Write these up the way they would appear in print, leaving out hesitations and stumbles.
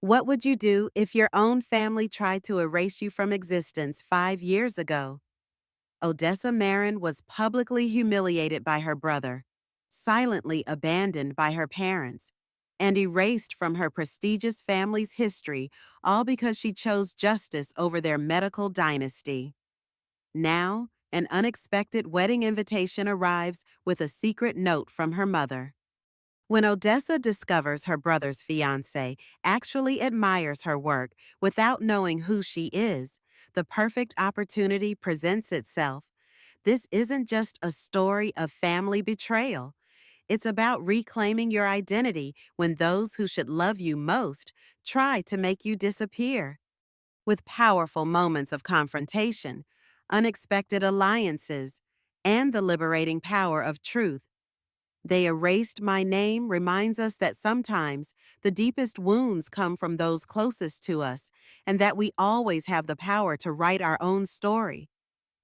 What would you do if your own family tried to erase you from existence 5 years ago? Odessa Marin was publicly humiliated by her brother, silently abandoned by her parents, and erased from her prestigious family's history, all because she chose justice over their medical dynasty. Now, an unexpected wedding invitation arrives with a secret note from her mother. When Odessa discovers her brother's fiancé actually admires her work without knowing who she is, the perfect opportunity presents itself. This isn't just a story of family betrayal. It's about reclaiming your identity when those who should love you most try to make you disappear. With powerful moments of confrontation, unexpected alliances, and the liberating power of truth, "They erased my name" reminds us that sometimes the deepest wounds come from those closest to us, and that we always have the power to write our own story.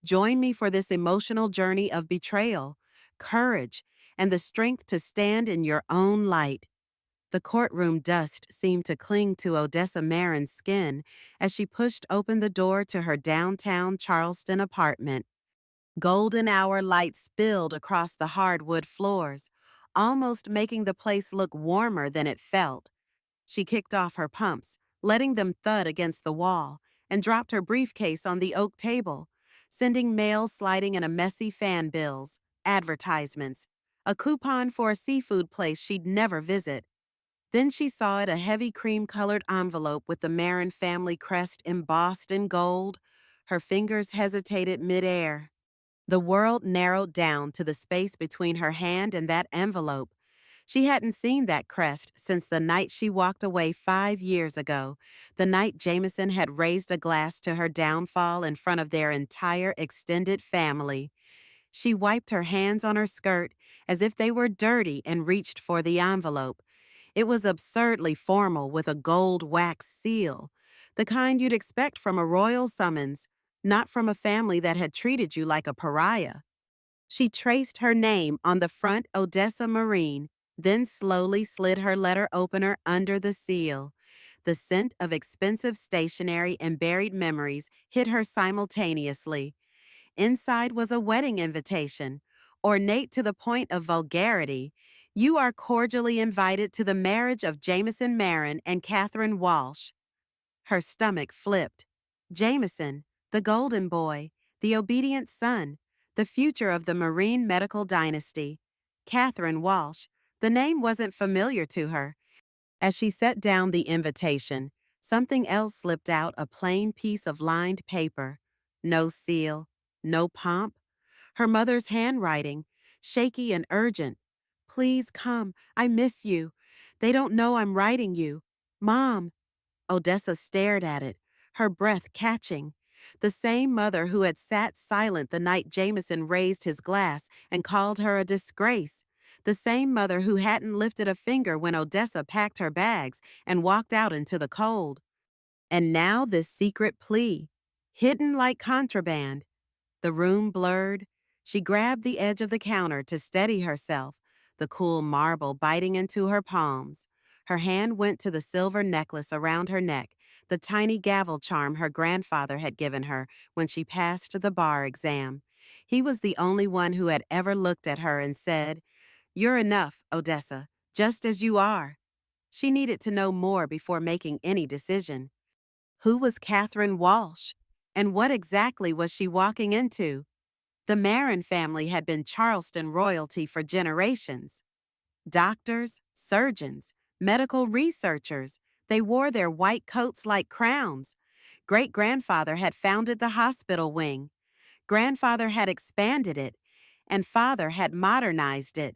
Join me for this emotional journey of betrayal, courage, and the strength to stand in your own light. The courtroom dust seemed to cling to Odessa Marin's skin as she pushed open the door to her downtown Charleston apartment. Golden hour light spilled across the hardwood floors, almost making the place look warmer than it felt. She kicked off her pumps, letting them thud against the wall, and dropped her briefcase on the oak table, sending mail sliding in a messy fan bills, advertisements, a coupon for a seafood place she'd never visit. Then she saw it, a heavy cream-colored envelope with the Marin family crest embossed in gold. Her fingers hesitated midair. The world narrowed down to the space between her hand and that envelope. She hadn't seen that crest since the night she walked away 5 years ago, the night Jameson had raised a glass to her downfall in front of their entire extended family. She wiped her hands on her skirt as if they were dirty and reached for the envelope. It was absurdly formal with a gold wax seal, the kind you'd expect from a royal summons, not from a family that had treated you like a pariah. She traced her name on the front, Odessa Marine, then slowly slid her letter opener under the seal. The scent of expensive stationery and buried memories hit her simultaneously. Inside was a wedding invitation, ornate to the point of vulgarity. "You are cordially invited to the marriage of Jameson Marin and Catherine Walsh." Her stomach flipped. Jameson, the golden boy, the obedient son, the future of the Marine medical dynasty. Catherine Walsh. The name wasn't familiar to her. As she set down the invitation, something else slipped out, a plain piece of lined paper. No seal, no pomp. Her mother's handwriting, shaky and urgent. "Please come, I miss you. They don't know I'm writing you. Mom." Odessa stared at it, her breath catching. The same mother who had sat silent the night Jameson raised his glass and called her a disgrace. The same mother who hadn't lifted a finger when Odessa packed her bags and walked out into the cold. And now this secret plea, hidden like contraband. The room blurred. She grabbed the edge of the counter to steady herself, the cool marble biting into her palms. Her hand went to the silver necklace around her neck, the tiny gavel charm her grandfather had given her when she passed the bar exam. He was the only one who had ever looked at her and said, "You're enough, Odessa, just as you are." She needed to know more before making any decision. Who was Catherine Walsh? And what exactly was she walking into? The Marin family had been Charleston royalty for generations. Doctors, surgeons, medical researchers, they wore their white coats like crowns. Great-grandfather had founded the hospital wing. Grandfather had expanded it, and father had modernized it.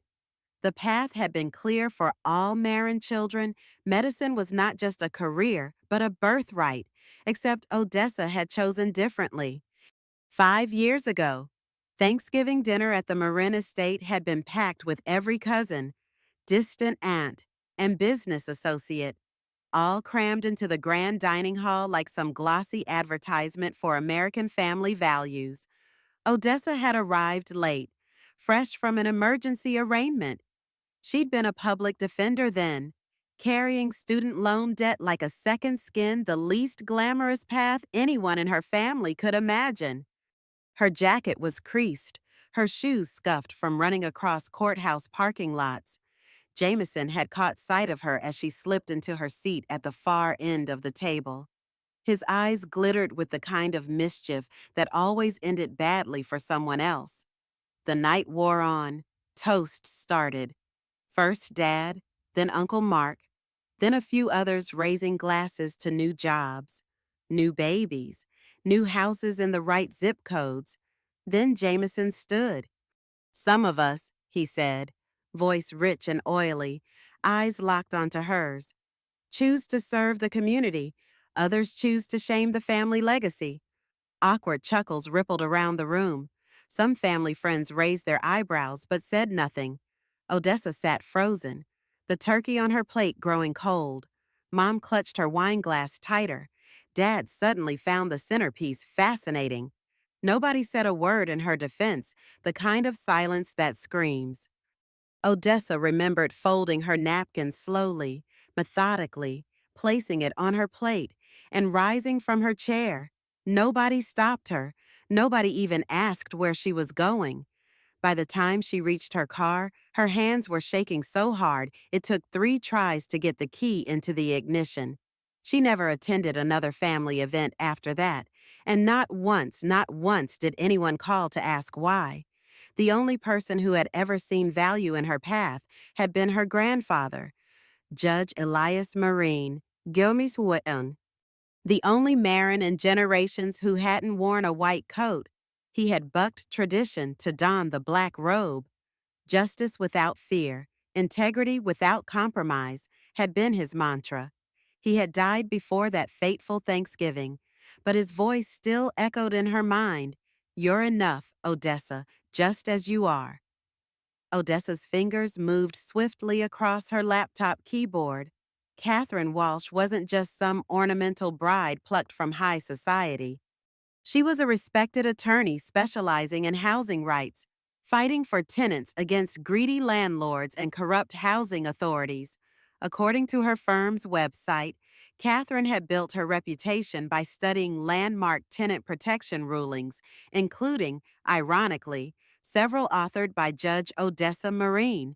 The path had been clear for all Marin children. Medicine was not just a career, but a birthright, except Odessa had chosen differently. 5 years ago, Thanksgiving dinner at the Marin estate had been packed with every cousin, distant aunt, and business associate, all crammed into the grand dining hall like some glossy advertisement for American family values. Odessa had arrived late, fresh from an emergency arraignment. She'd been a public defender then, carrying student loan debt like a second skin, the least glamorous path anyone in her family could imagine. Her jacket was creased, her shoes scuffed from running across courthouse parking lots. Jameson had caught sight of her as she slipped into her seat at the far end of the table. His eyes glittered with the kind of mischief that always ended badly for someone else. The night wore on. Toast started. First Dad, then Uncle Mark, then a few others raising glasses to new jobs, new babies, new houses in the right zip codes. Then Jameson stood. "Some of us," he said, voice rich and oily, eyes locked onto hers, "choose to serve the community. Others choose to shame the family legacy." Awkward chuckles rippled around the room. Some family friends raised their eyebrows but said nothing. Odessa sat frozen, the turkey on her plate growing cold. Mom clutched her wine glass tighter. Dad suddenly found the centerpiece fascinating. Nobody said a word in her defense, the kind of silence that screams. Odessa remembered folding her napkin slowly, methodically, placing it on her plate, and rising from her chair. Nobody stopped her. Nobody even asked where she was going. By the time she reached her car, her hands were shaking so hard it took 3 tries to get the key into the ignition. She never attended another family event after that, and not once did anyone call to ask why. The only person who had ever seen value in her path had been her grandfather, Judge Elias Marine, Gilmes Witten, the only Marin in generations who hadn't worn a white coat. He had bucked tradition to don the black robe. Justice without fear, integrity without compromise had been his mantra. He had died before that fateful Thanksgiving, but his voice still echoed in her mind. "You're enough, Odessa, just as you are." Odessa's fingers moved swiftly across her laptop keyboard. Catherine Walsh wasn't just some ornamental bride plucked from high society. She was a respected attorney specializing in housing rights, fighting for tenants against greedy landlords and corrupt housing authorities. According to her firm's website, Catherine had built her reputation by studying landmark tenant protection rulings, including, ironically, several authored by Judge Odessa Marine.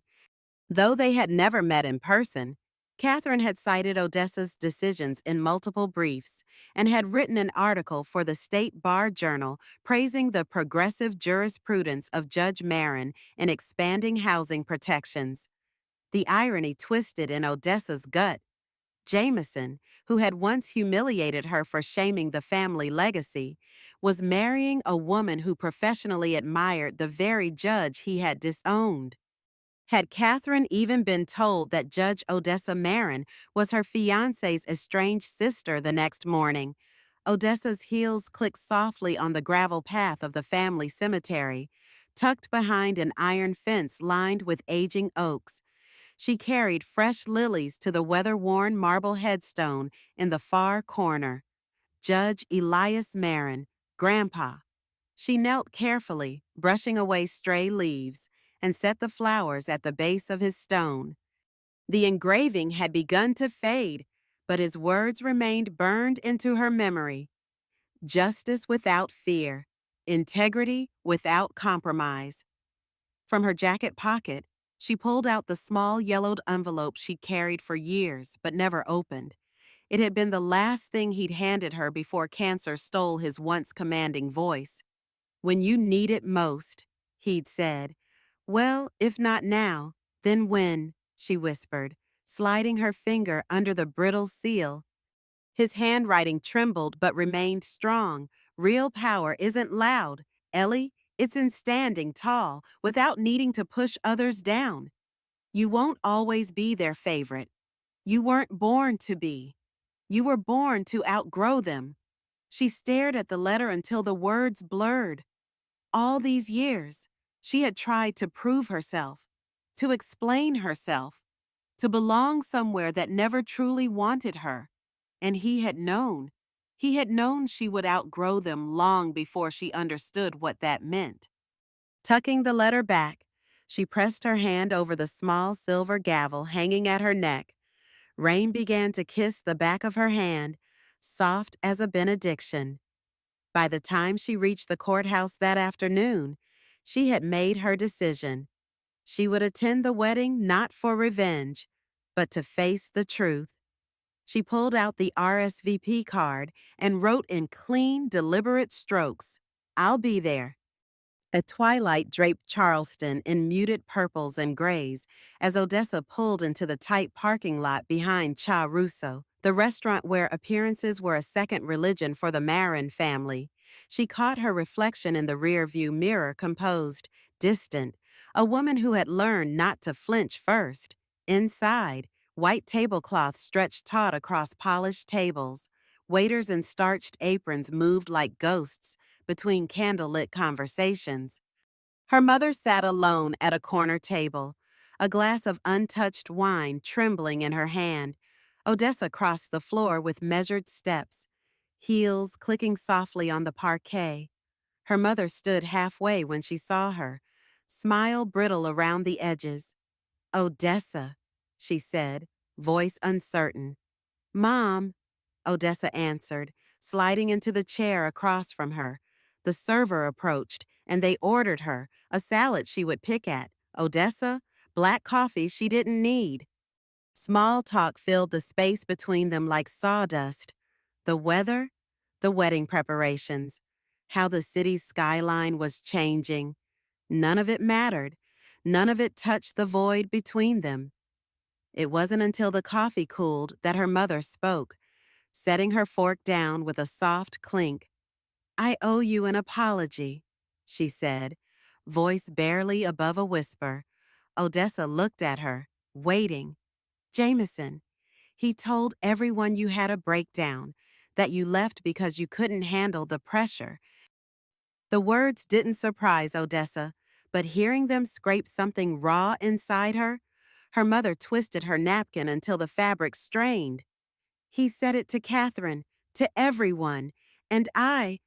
Though they had never met in person, Catherine had cited Odessa's decisions in multiple briefs and had written an article for the State Bar Journal praising the progressive jurisprudence of Judge Marin in expanding housing protections. The irony twisted in Odessa's gut. Jameson, who had once humiliated her for shaming the family legacy, was marrying a woman who professionally admired the very judge he had disowned. Had Catherine even been told that Judge Odessa Marin was her fiancé's estranged sister the next morning? Odessa's heels clicked softly on the gravel path of the family cemetery, tucked behind an iron fence lined with aging oaks. She carried fresh lilies to the weather-worn marble headstone in the far corner. Judge Elias Marin, Grandpa. She knelt carefully, brushing away stray leaves, and set the flowers at the base of his stone. The engraving had begun to fade, but his words remained burned into her memory. Justice without fear, integrity without compromise. From her jacket pocket, she pulled out the small yellowed envelope she'd carried for years but never opened. It had been the last thing he'd handed her before cancer stole his once commanding voice. "When you need it most," he'd said. "Well, if not now, then when?" she whispered, sliding her finger under the brittle seal. His handwriting trembled but remained strong. "Real power isn't loud, Ellie. It's in standing tall, without needing to push others down. You won't always be their favorite. You weren't born to be. You were born to outgrow them." She stared at the letter until the words blurred. All these years, she had tried to prove herself, to explain herself, to belong somewhere that never truly wanted her. And he had known. He had known she would outgrow them long before she understood what that meant. Tucking the letter back, she pressed her hand over the small silver gavel hanging at her neck. Rain began to kiss the back of her hand, soft as a benediction. By the time she reached the courthouse that afternoon, she had made her decision. She would attend the wedding not for revenge, but to face the truth. She pulled out the RSVP card and wrote in clean, deliberate strokes, "I'll be there." A twilight draped Charleston in muted purples and grays as Odessa pulled into the tight parking lot behind Cha Russo, the restaurant where appearances were a second religion for the Marin family. She caught her reflection in the rearview mirror, composed, distant, a woman who had learned not to flinch first. Inside, white tablecloths stretched taut across polished tables. Waiters in starched aprons moved like ghosts between candlelit conversations. Her mother sat alone at a corner table, a glass of untouched wine trembling in her hand. Odessa crossed the floor with measured steps, heels clicking softly on the parquet. Her mother stood halfway when she saw her, smile brittle around the edges. "Odessa," she said, voice uncertain. "Mom," Odessa answered, sliding into the chair across from her. The server approached, and they ordered her a salad she would pick at. Odessa, black coffee she didn't need. Small talk filled the space between them like sawdust. The weather, the wedding preparations, how the city's skyline was changing. None of it mattered. None of it touched the void between them. It wasn't until the coffee cooled that her mother spoke, setting her fork down with a soft clink. "I owe you an apology," she said, voice barely above a whisper. Odessa looked at her, waiting. "Jameson, he told everyone you had a breakdown, that you left because you couldn't handle the pressure." The words didn't surprise Odessa, but hearing them scrape something raw inside her, her mother twisted her napkin until the fabric strained. "He said it to Catherine, to everyone, and I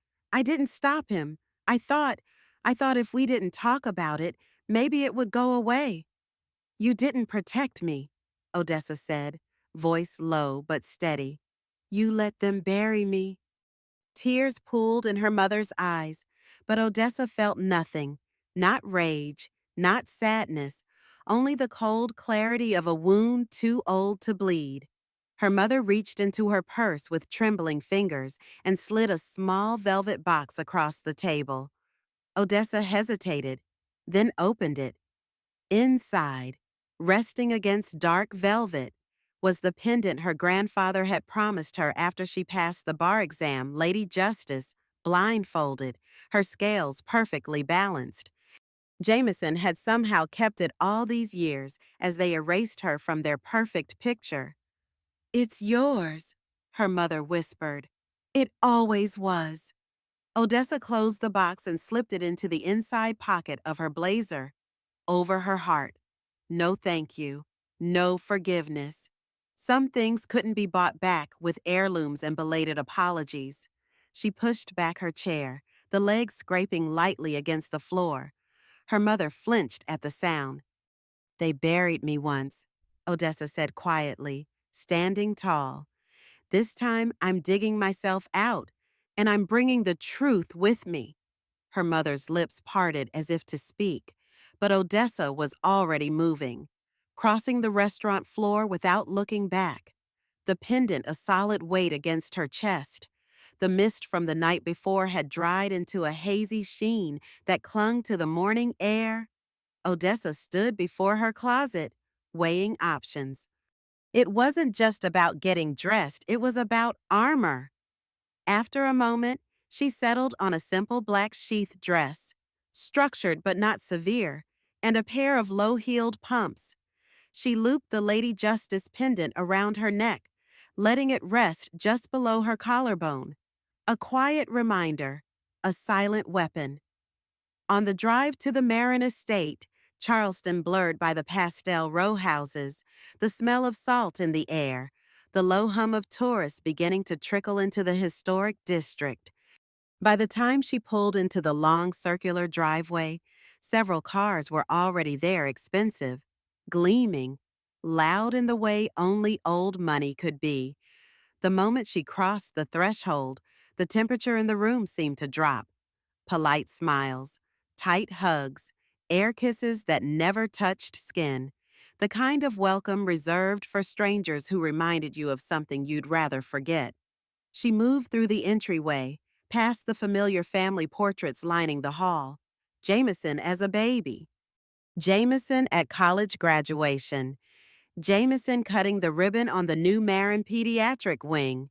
didn't stop him. I thought if we didn't talk about it, maybe it would go away." "You didn't protect me," Odessa said, voice low but steady. "You let them bury me." Tears pooled in her mother's eyes, but Odessa felt nothing, not rage, not sadness, only the cold clarity of a wound too old to bleed. Her mother reached into her purse with trembling fingers and slid a small velvet box across the table. Odessa hesitated, then opened it. Inside, resting against dark velvet, was the pendant her grandfather had promised her after she passed the bar exam, Lady Justice, blindfolded, her scales perfectly balanced. Jameson had somehow kept it all these years as they erased her from their perfect picture. "It's yours," her mother whispered. "It always was." Odessa closed the box and slipped it into the inside pocket of her blazer. Over her heart. No thank you. No forgiveness. Some things couldn't be bought back with heirlooms and belated apologies. She pushed back her chair, the legs scraping lightly against the floor. Her mother flinched at the sound. "They buried me once," Odessa said quietly, standing tall. "This time I'm digging myself out, and I'm bringing the truth with me." Her mother's lips parted as if to speak, but Odessa was already moving, crossing the restaurant floor without looking back, the pendant a solid weight against her chest. The mist from the night before had dried into a hazy sheen that clung to the morning air. Odessa stood before her closet, weighing options. It wasn't just about getting dressed, it was about armor. After a moment, she settled on a simple black sheath dress, structured but not severe, and a pair of low-heeled pumps. She looped the Lady Justice pendant around her neck, letting it rest just below her collarbone. A quiet reminder, a silent weapon. On the drive to the Marin estate, Charleston blurred by the pastel row houses, the smell of salt in the air, the low hum of tourists beginning to trickle into the historic district. By the time she pulled into the long circular driveway, several cars were already there, expensive, gleaming. loud in the way only old money could be. The moment she crossed the threshold, the temperature in the room seemed to drop. Polite smiles, tight hugs, air kisses that never touched skin. The kind of welcome reserved for strangers who reminded you of something you'd rather forget. She moved through the entryway, past the familiar family portraits lining the hall. Jameson as a baby. Jameson at college graduation. Jameson cutting the ribbon on the new Marin pediatric wing.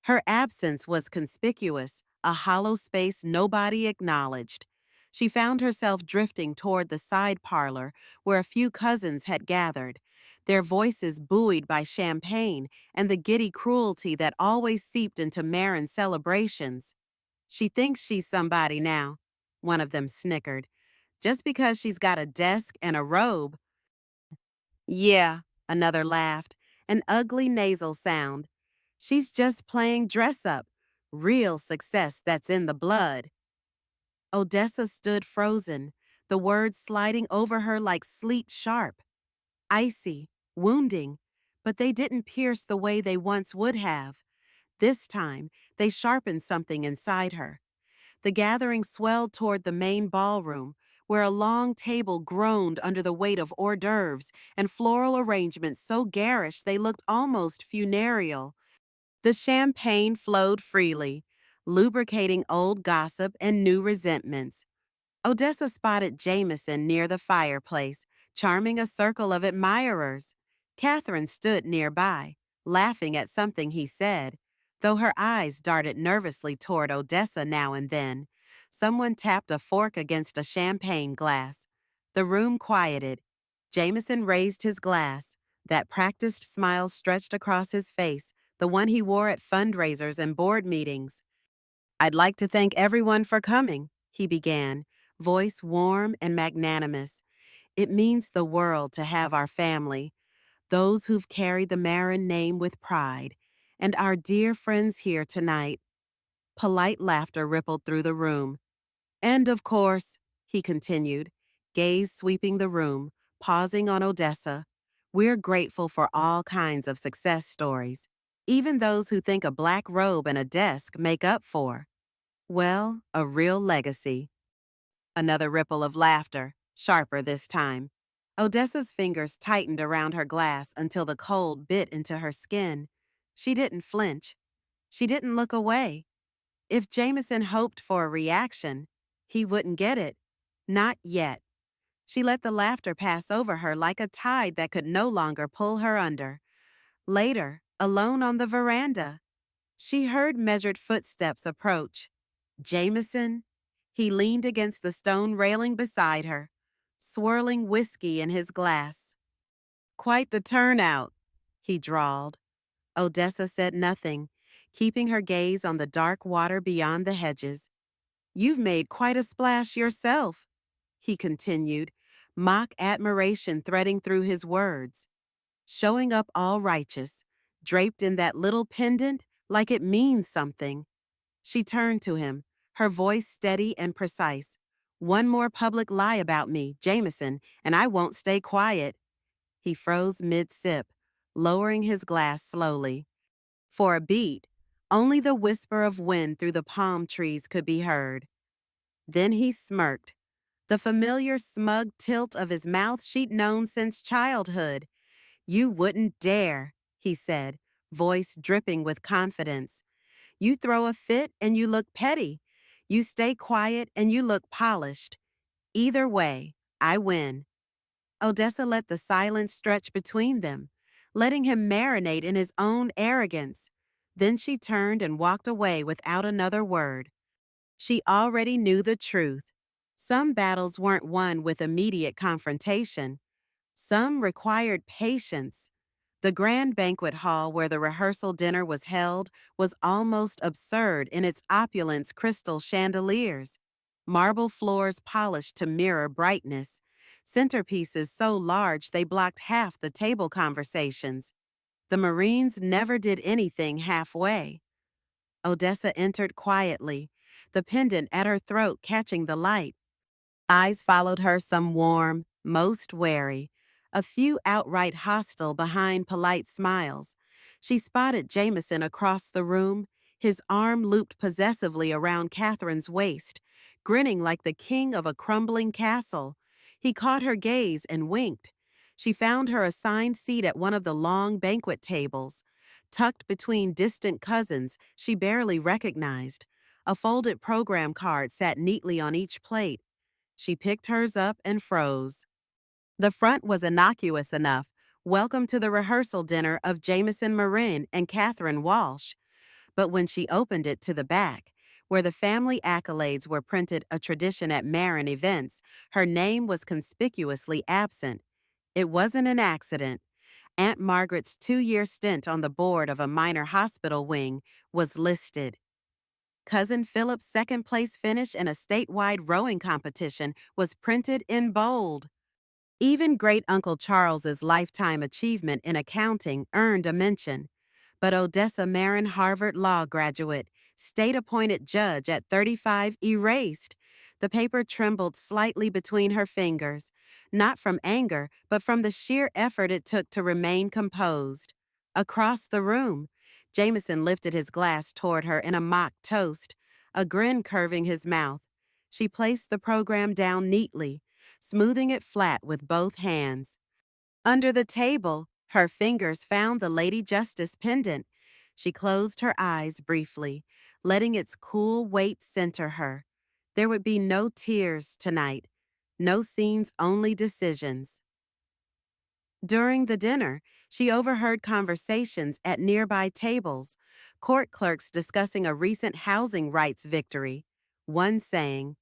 Her absence was conspicuous, a hollow space nobody acknowledged. She found herself drifting toward the side parlor where a few cousins had gathered, their voices buoyed by champagne and the giddy cruelty that always seeped into Marin's celebrations. She thinks she's somebody now, one of them snickered. Just because she's got a desk and a robe. Yeah, another laughed, an ugly nasal sound. She's just playing dress up, real success that's in the blood. Odessa stood frozen, the words sliding over her like sleet sharp, icy, wounding, but they didn't pierce the way they once would have. This time, they sharpened something inside her. The gathering swelled toward the main ballroom, where a long table groaned under the weight of hors d'oeuvres and floral arrangements so garish they looked almost funereal. The champagne flowed freely, lubricating old gossip and new resentments. Odessa spotted Jameson near the fireplace, charming a circle of admirers. Catherine stood nearby, laughing at something he said, though her eyes darted nervously toward Odessa now and then. Someone tapped a fork against a champagne glass. The room quieted. Jameson raised his glass. That practiced smile stretched across his face, the one he wore at fundraisers and board meetings. "I'd like to thank everyone for coming," he began, voice warm and magnanimous. "It means the world to have our family, those who've carried the Marin name with pride, and our dear friends here tonight." Polite laughter rippled through the room. "And of course," he continued, gaze sweeping the room, pausing on Odessa, "we're grateful for all kinds of success stories, even those who think a black robe and a desk make up for, well, a real legacy." Another ripple of laughter, sharper this time. Odessa's fingers tightened around her glass until the cold bit into her skin. She didn't flinch. She didn't look away. If Jameson hoped for a reaction, he wouldn't get it. Not yet. She let the laughter pass over her like a tide that could no longer pull her under. Later, alone on the veranda, she heard measured footsteps approach. Jameson? He leaned against the stone railing beside her, swirling whiskey in his glass. "Quite the turnout," he drawled. Odessa said nothing, keeping her gaze on the dark water beyond the hedges. "You've made quite a splash yourself," he continued, mock admiration threading through his words. "Showing up all righteous, draped in that little pendant like it means something." She turned to him, her voice steady and precise. "One more public lie about me, Jameson, and I won't stay quiet." He froze mid-sip, lowering his glass slowly. For a beat, only the whisper of wind through the palm trees could be heard. Then he smirked, the familiar smug tilt of his mouth she'd known since childhood. "You wouldn't dare," he said, voice dripping with confidence. "You throw a fit and you look petty. You stay quiet and you look polished. Either way, I win." Odessa let the silence stretch between them, letting him marinate in his own arrogance. Then she turned and walked away without another word. She already knew the truth. Some battles weren't won with immediate confrontation. Some required patience. The grand banquet hall where the rehearsal dinner was held was almost absurd in its opulence crystal chandeliers, marble floors polished to mirror brightness, centerpieces so large they blocked half the table conversations. The Marines never did anything halfway. Odessa entered quietly, the pendant at her throat catching the light. Eyes followed her, some warm, most wary. a few outright hostile behind polite smiles. She spotted Jameson across the room, his arm looped possessively around Catherine's waist, grinning like the king of a crumbling castle. He caught her gaze and winked. She found her assigned seat at one of the long banquet tables, tucked between distant cousins she barely recognized. A folded program card sat neatly on each plate. She picked hers up and froze. The front was innocuous enough. Welcome to the rehearsal dinner of Jameson Marin and Catherine Walsh. But when she opened it to the back, where the family accolades were printed a tradition at Marin events, her name was conspicuously absent. It wasn't an accident. Aunt Margaret's 2-year stint on the board of a minor hospital wing was listed. Cousin Philip's second-place finish in a statewide rowing competition was printed in bold. Even Great Uncle Charles's lifetime achievement in accounting earned a mention. But Odessa Marin, Harvard Law graduate, state-appointed judge at 35, erased. The paper trembled slightly between her fingers, not from anger, but from the sheer effort it took to remain composed. Across the room, Jameson lifted his glass toward her in a mock toast, a grin curving his mouth. She placed the program down neatly, smoothing it flat with both hands. Under the table, her fingers found the Lady Justice pendant. She closed her eyes briefly, letting its cool weight center her. There would be no tears tonight, no scenes, only decisions. During the dinner, she overheard conversations at nearby tables, court clerks discussing a recent housing rights victory, one saying,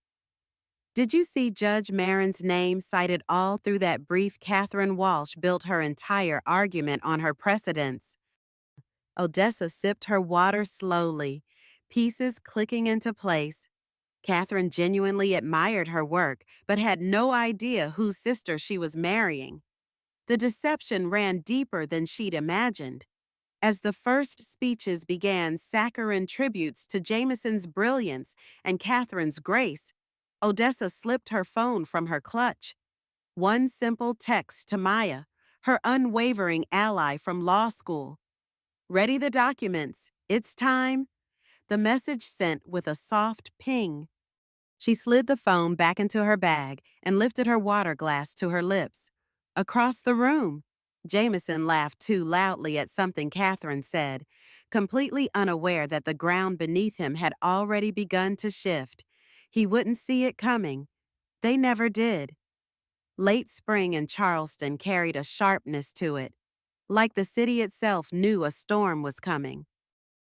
"Did you see Judge Marin's name cited all through that brief Catherine Walsh built her entire argument on her precedents?" Odessa sipped her water slowly, pieces clicking into place. Catherine genuinely admired her work, but had no idea whose sister she was marrying. The deception ran deeper than she'd imagined. As the first speeches began saccharine tributes to Jameson's brilliance and Catherine's grace, Odessa slipped her phone from her clutch. One simple text to Maya, her unwavering ally from law school. "Ready the documents. It's time." The message sent with a soft ping. She slid the phone back into her bag and lifted her water glass to her lips. Across the room, Jameson laughed too loudly at something Catherine said, completely unaware that the ground beneath him had already begun to shift. He wouldn't see it coming. They never did. Late spring in Charleston carried a sharpness to it, like the city itself knew a storm was coming.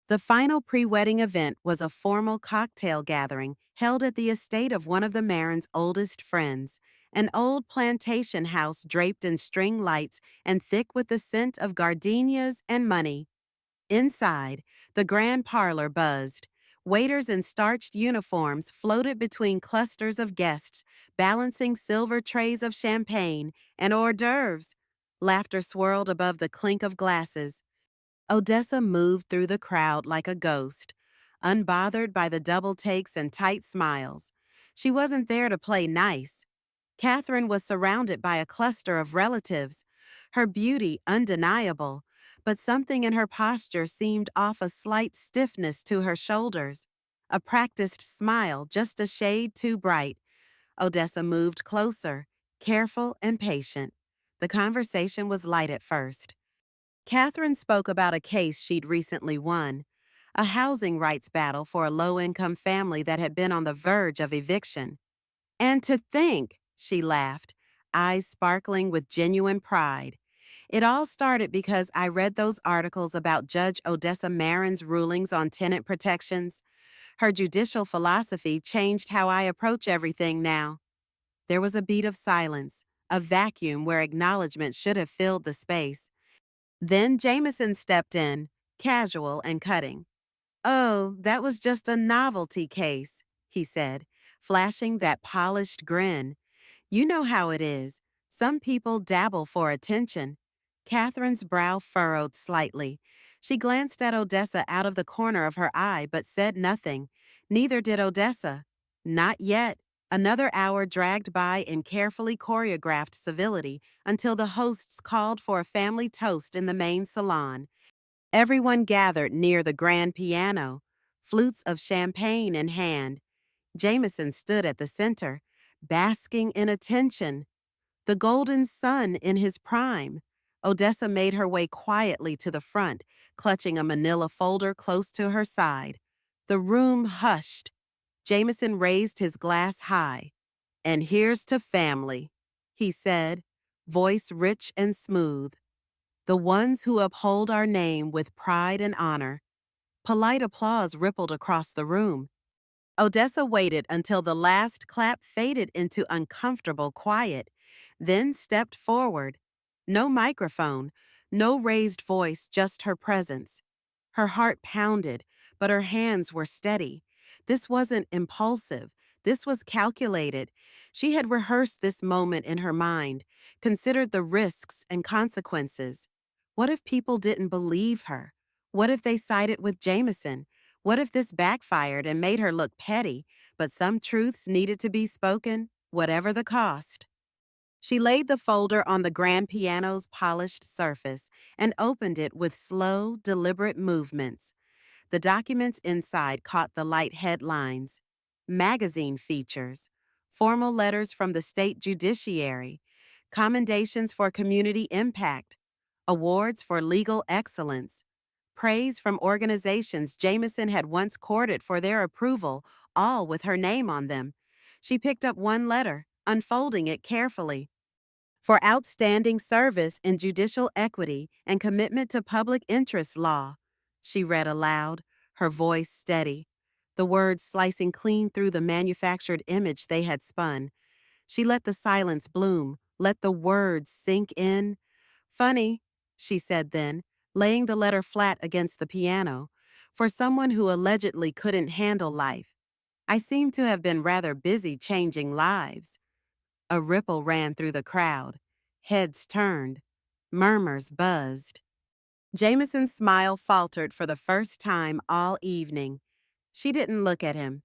The final pre-wedding event was a formal cocktail gathering held at the estate of one of the Marins' oldest friends, an old plantation house draped in string lights and thick with the scent of gardenias and money. Inside, the grand parlor buzzed. Waiters in starched uniforms floated between clusters of guests, balancing silver trays of champagne and hors d'oeuvres. Laughter swirled above the clink of glasses. Odessa moved through the crowd like a ghost, unbothered by the double takes and tight smiles. She wasn't there to play nice. Catherine was surrounded by a cluster of relatives, her beauty undeniable, but something in her posture seemed off, a slight stiffness to her shoulders, a practiced smile just a shade too bright. Odessa moved closer, careful and patient. The conversation was light at first. Catherine spoke about a case she'd recently won, a housing rights battle for a low-income family that had been on the verge of eviction. "And to think," she laughed, eyes sparkling with genuine pride. "It all started because I read those articles about Judge Odessa Marin's rulings on tenant protections. Her judicial philosophy changed how I approach everything now." There was a beat of silence, a vacuum where acknowledgement should have filled the space. Then Jameson stepped in, casual and cutting. "Oh, that was just a novelty case," he said, flashing that polished grin. "You know how it is. Some people dabble for attention." Catherine's brow furrowed slightly. She glanced at Odessa out of the corner of her eye but said nothing. Neither did Odessa. Not yet. Another hour dragged by in carefully choreographed civility until the hosts called for a family toast in the main salon. Everyone gathered near the grand piano, flutes of champagne in hand. Jameson stood at the center, basking in attention, the golden sun in his prime. Odessa made her way quietly to the front, clutching a manila folder close to her side. The room hushed. Jameson raised his glass high. "And here's to family," he said, voice rich and smooth. "The ones who uphold our name with pride and honor." Polite applause rippled across the room. Odessa waited until the last clap faded into uncomfortable quiet, then stepped forward. No microphone, no raised voice, just her presence. Her heart pounded, but her hands were steady. This wasn't impulsive. This was calculated. She had rehearsed this moment in her mind, considered the risks and consequences. What if people didn't believe her? What if they sided with Jameson? What if this backfired and made her look petty, but some truths needed to be spoken, whatever the cost? She laid the folder on the grand piano's polished surface and opened it with slow, deliberate movements. The documents inside caught the light headlines: magazine features, formal letters from the state judiciary, commendations for community impact, awards for legal excellence, praise from organizations Jameson had once courted for their approval, all with her name on them. She picked up one letter, unfolding it carefully. "For outstanding service in judicial equity and commitment to public interest law," she read aloud, her voice steady, the words slicing clean through the manufactured image they had spun. She let the silence bloom, let the words sink in. "Funny," she said then, laying the letter flat against the piano. "For someone who allegedly couldn't handle life, I seem to have been rather busy changing lives." A ripple ran through the crowd. Heads turned. Murmurs buzzed. Jameson's smile faltered for the first time all evening. She didn't look at him.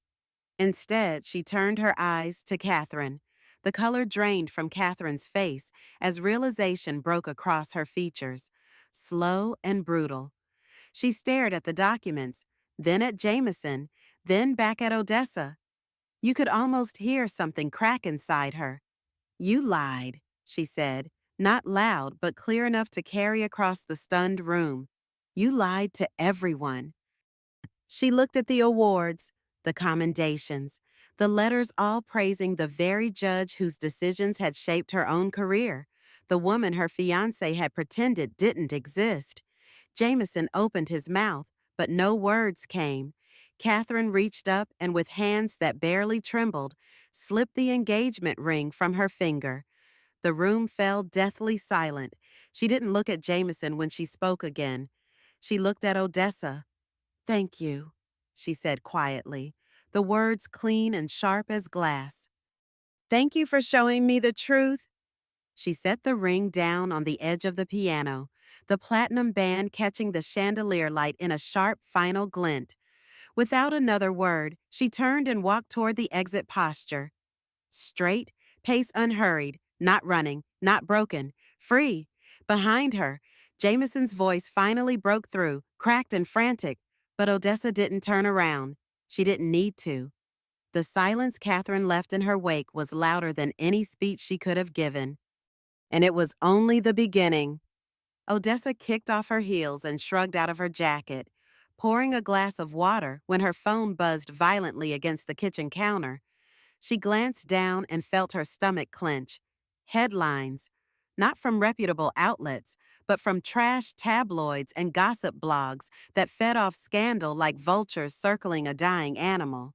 Instead, she turned her eyes to Catherine. The color drained from Catherine's face as realization broke across her features, slow and brutal. She stared at the documents, then at Jameson, then back at Odessa. You could almost hear something crack inside her. "You lied," she said, not loud but clear enough to carry across the stunned room. "You lied to everyone." She looked at the awards, the commendations, the letters all praising the very judge whose decisions had shaped her own career, the woman her fiancé had pretended didn't exist. Jameson opened his mouth, but no words came. Catherine reached up and with hands that barely trembled, slipped the engagement ring from her finger. The room fell deathly silent. She didn't look at Jameson when she spoke again. She looked at Odessa. "Thank you," she said quietly, the words clean and sharp as glass. "Thank you for showing me the truth." She set the ring down on the edge of the piano, the platinum band catching the chandelier light in a sharp final glint. Without another word, she turned and walked toward the exit posture. Straight, pace unhurried, not running, not broken, free. Behind her, Jameson's voice finally broke through, cracked and frantic, but Odessa didn't turn around. She didn't need to. The silence Catherine left in her wake was louder than any speech she could have given. And it was only the beginning. Odessa kicked off her heels and shrugged out of her jacket, pouring a glass of water when her phone buzzed violently against the kitchen counter. She glanced down and felt her stomach clench. Headlines, not from reputable outlets, but from trash tabloids and gossip blogs that fed off scandal like vultures circling a dying animal.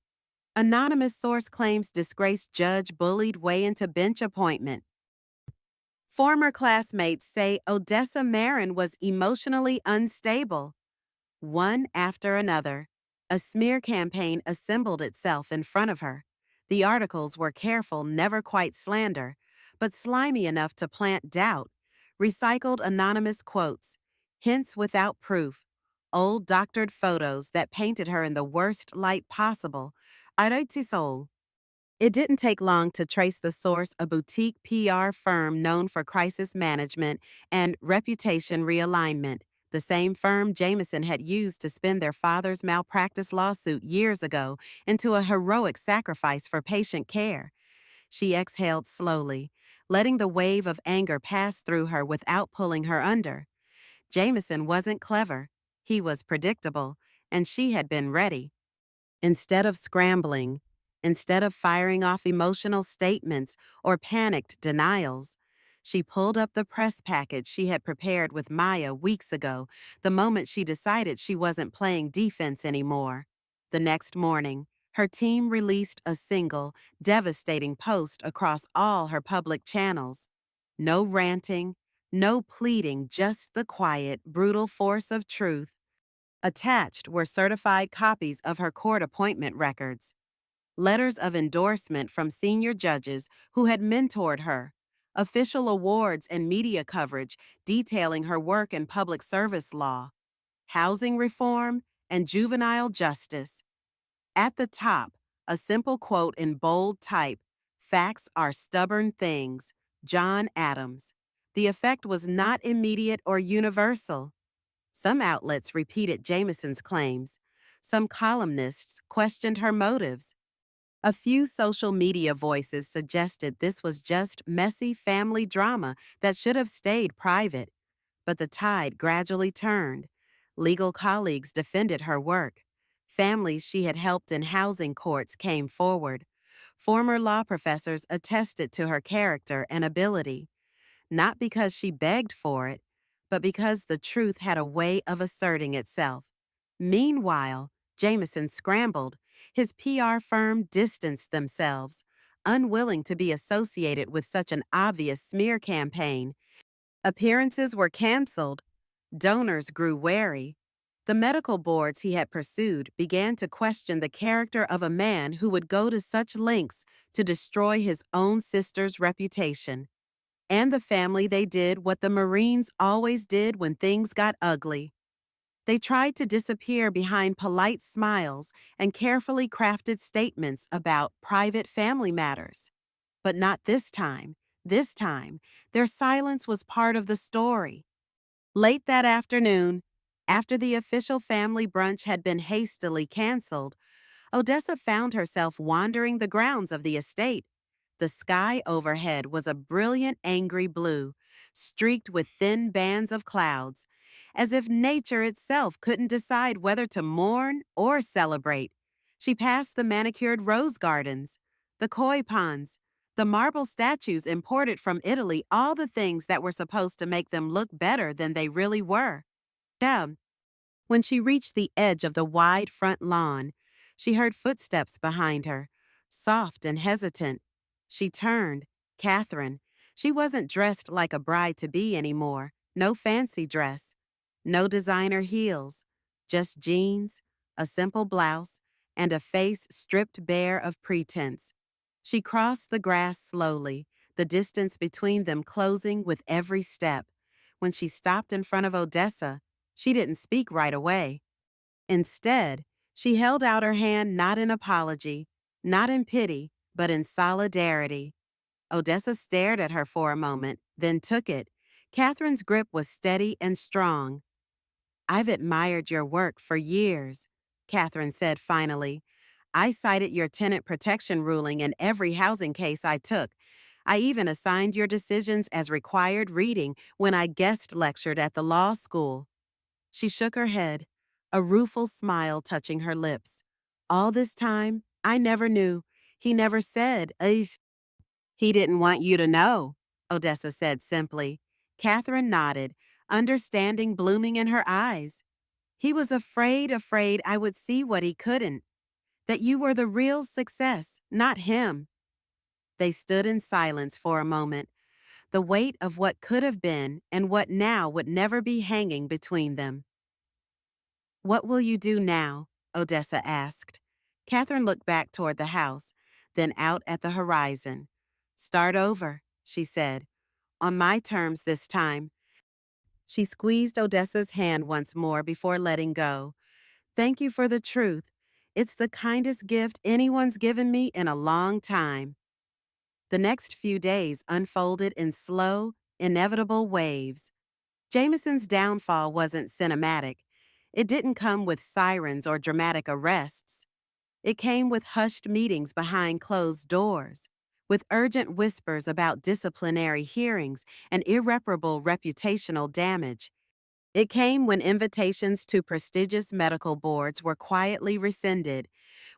Anonymous source claims disgraced judge bullied way into bench appointment. Former classmates say Odessa Marin was emotionally unstable. One after another, a smear campaign assembled itself in front of her. The articles were careful, never quite slander, but slimy enough to plant doubt. Recycled anonymous quotes, hints without proof, old doctored photos that painted her in the worst light possible. Araitisol. It didn't take long to trace the source, a boutique PR firm known for crisis management and reputation realignment, the same firm Jameson had used to spin their father's malpractice lawsuit years ago into a heroic sacrifice for patient care. She exhaled slowly, letting the wave of anger pass through her without pulling her under. Jameson wasn't clever. He was predictable, and she had been ready. Instead of scrambling, instead of firing off emotional statements or panicked denials, she pulled up the press package she had prepared with Maya weeks ago, the moment she decided she wasn't playing defense anymore. The next morning, her team released a single, devastating post across all her public channels. No ranting, no pleading, just the quiet, brutal force of truth. Attached were certified copies of her court appointment records, letters of endorsement from senior judges who had mentored her, official awards and media coverage detailing her work in public service law, housing reform, and juvenile justice. At the top, a simple quote in bold type: "Facts are stubborn things. John Adams." The effect was not immediate or universal. Some outlets repeated Jameson's claims. Some columnists questioned her motives. A few social media voices suggested this was just messy family drama that should have stayed private. But the tide gradually turned. Legal colleagues defended her work. Families she had helped in housing courts came forward. Former law professors attested to her character and ability, not because she begged for it, but because the truth had a way of asserting itself. Meanwhile, Jameson scrambled. His PR firm distanced themselves, unwilling to be associated with such an obvious smear campaign. Appearances were canceled. Donors grew wary. The medical boards he had pursued began to question the character of a man who would go to such lengths to destroy his own sister's reputation. And the family, they did what the Marines always did when things got ugly. They tried to disappear behind polite smiles and carefully crafted statements about private family matters. But not this time. This time, their silence was part of the story. Late that afternoon, after the official family brunch had been hastily canceled, Odessa found herself wandering the grounds of the estate. The sky overhead was a brilliant, angry blue, streaked with thin bands of clouds, as if nature itself couldn't decide whether to mourn or celebrate. She passed the manicured rose gardens, the koi ponds, the marble statues imported from Italy, all the things that were supposed to make them look better than they really were. Damn. When she reached the edge of the wide front lawn, she heard footsteps behind her, soft and hesitant. She turned. Catherine. She wasn't dressed like a bride-to-be anymore. No fancy dress. No designer heels. Just jeans, a simple blouse, and a face stripped bare of pretense. She crossed the grass slowly, the distance between them closing with every step. When she stopped in front of Odessa, she didn't speak right away. Instead, she held out her hand not in apology, not in pity, but in solidarity. Odessa stared at her for a moment, then took it. Catherine's grip was steady and strong. "I've admired your work for years," Catherine said finally. "I cited your tenant protection ruling in every housing case I took. I even assigned your decisions as required reading when I guest lectured at the law school." She shook her head, a rueful smile touching her lips. "All this time, I never knew. He never said, he didn't want you to know," Odessa said simply. Catherine nodded, understanding blooming in her eyes. "He was afraid I would see what he couldn't. That you were the real success, not him." They stood in silence for a moment, the weight of what could have been and what now would never be hanging between them. "What will you do now?" Odessa asked. Catherine looked back toward the house, then out at the horizon. "Start over," she said. "On my terms this time." She squeezed Odessa's hand once more before letting go. "Thank you for the truth. It's the kindest gift anyone's given me in a long time. The next few days unfolded in slow, inevitable waves. Jameson's downfall wasn't cinematic. It didn't come with sirens or dramatic arrests. It came with hushed meetings behind closed doors, with urgent whispers about disciplinary hearings and irreparable reputational damage. It came when invitations to prestigious medical boards were quietly rescinded,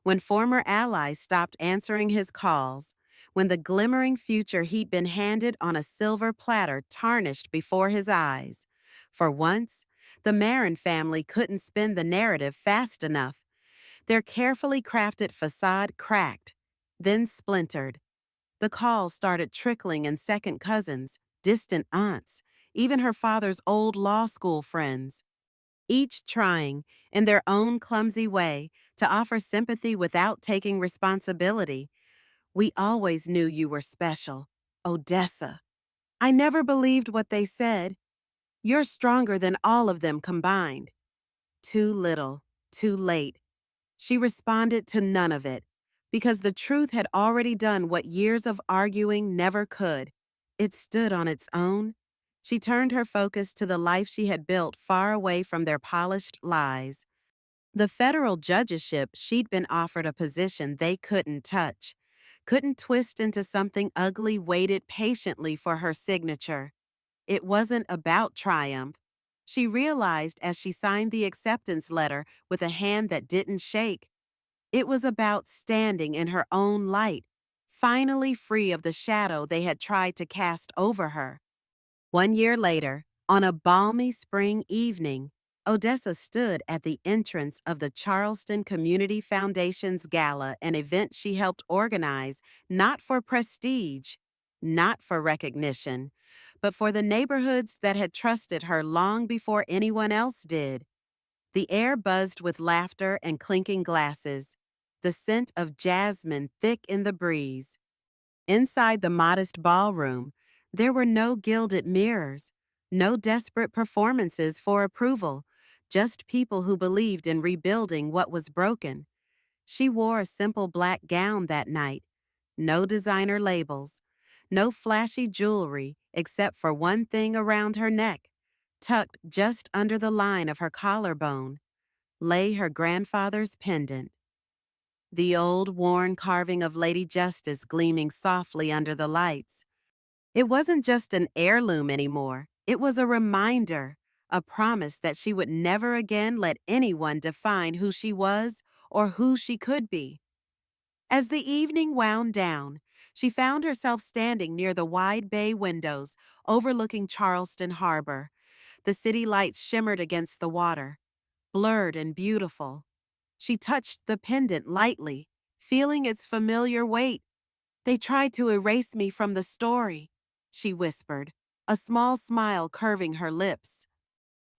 when former allies stopped answering his calls, when the glimmering future he'd been handed on a silver platter tarnished before his eyes. For once, the Marin family couldn't spin the narrative fast enough. Their carefully crafted facade cracked, then splintered. The calls started trickling in second cousins, distant aunts, even her father's old law school friends, each trying, in their own clumsy way, to offer sympathy without taking responsibility. "We always knew you were special. Odessa." "I never believed what they said. You're stronger than all of them combined." Too little, too late. She responded to none of it, because the truth had already done what years of arguing never could. It stood on its own. She turned her focus to the life she had built far away from their polished lies. The federal judgeship, she'd been offered a position they couldn't touch, couldn't twist into something ugly waited patiently for her signature. It wasn't about triumph. She realized as she signed the acceptance letter with a hand that didn't shake. It was about standing in her own light, finally free of the shadow they had tried to cast over her. 1 year later, on a balmy spring evening, Odessa stood at the entrance of the Charleston Community Foundation's gala, an event she helped organize not for prestige, not for recognition, but for the neighborhoods that had trusted her long before anyone else did. The air buzzed with laughter and clinking glasses, the scent of jasmine thick in the breeze. Inside the modest ballroom, there were no gilded mirrors, no desperate performances for approval, just people who believed in rebuilding what was broken. She wore a simple black gown that night, no designer labels, no flashy jewelry except for one thing around her neck, tucked just under the line of her collarbone, lay her grandfather's pendant. The old, worn carving of Lady Justice gleaming softly under the lights. It wasn't just an heirloom anymore. It was a reminder, a promise that she would never again let anyone define who she was or who she could be. As the evening wound down, she found herself standing near the wide bay windows overlooking Charleston Harbor. The city lights shimmered against the water, blurred and beautiful. She touched the pendant lightly, feeling its familiar weight. "They tried to erase me from the story," she whispered, a small smile curving her lips.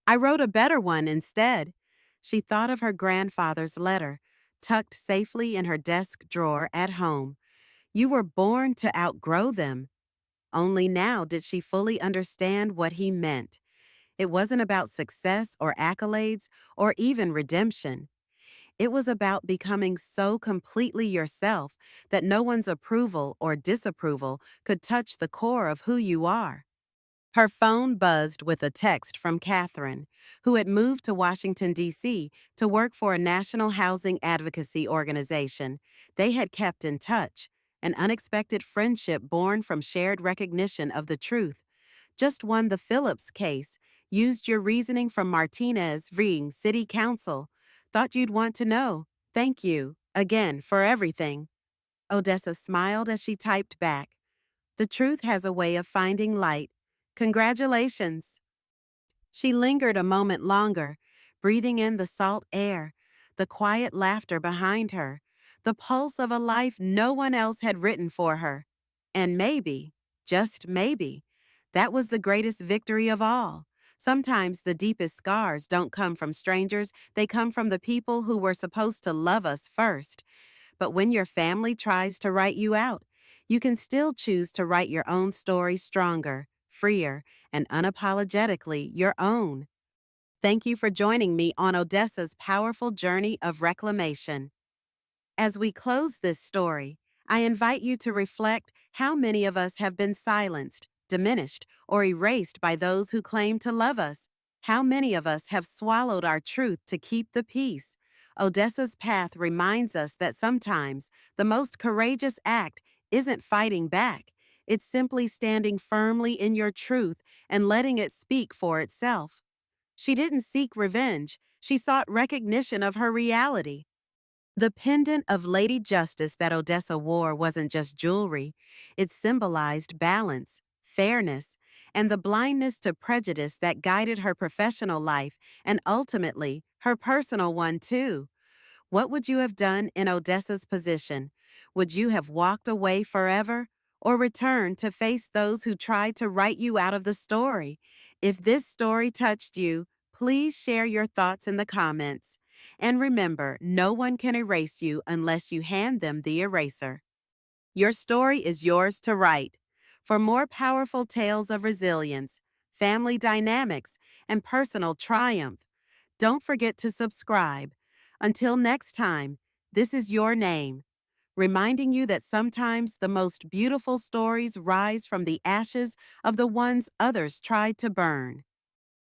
"I wrote a better one instead." She thought of her grandfather's letter, tucked safely in her desk drawer at home. You were born to outgrow them. Only now did she fully understand what he meant. It wasn't about success or accolades or even redemption. It was about becoming so completely yourself that no one's approval or disapproval could touch the core of who you are. Her phone buzzed with a text from Catherine, who had moved to Washington, D.C. to work for a national housing advocacy organization. They had kept in touch, an unexpected friendship born from shared recognition of the truth. "Just won the Phillips case. Used your reasoning from Martinez v. City Council. Thought you'd want to know. Thank you, again, for everything." Odessa smiled as she typed back. "The truth has a way of finding light. Congratulations." She lingered a moment longer, breathing in the salt air, the quiet laughter behind her, the pulse of a life no one else had written for her. And maybe, just maybe, that was the greatest victory of all. Sometimes the deepest scars don't come from strangers, they come from the people who were supposed to love us first. But when your family tries to write you out, you can still choose to write your own story stronger, freer, and unapologetically your own. Thank you for joining me on Odessa's powerful journey of reclamation. As we close this story, I invite you to reflect how many of us have been silenced, diminished, or erased by those who claim to love us. How many of us have swallowed our truth to keep the peace? Odessa's path reminds us that sometimes the most courageous act isn't fighting back. It's simply standing firmly in your truth and letting it speak for itself. She didn't seek revenge, she sought recognition of her reality. The pendant of Lady Justice that Odessa wore wasn't just jewelry, it symbolized balance, fairness, and the blindness to prejudice that guided her professional life and ultimately her personal one too. What would you have done in Odessa's position? Would you have walked away forever or returned to face those who tried to write you out of the story? If this story touched you, please share your thoughts in the comments. And remember, no one can erase you unless you hand them the eraser. Your story is yours to write. For more powerful tales of resilience, family dynamics, and personal triumph, don't forget to subscribe. Until next time, this is your name, reminding you that sometimes the most beautiful stories rise from the ashes of the ones others tried to burn.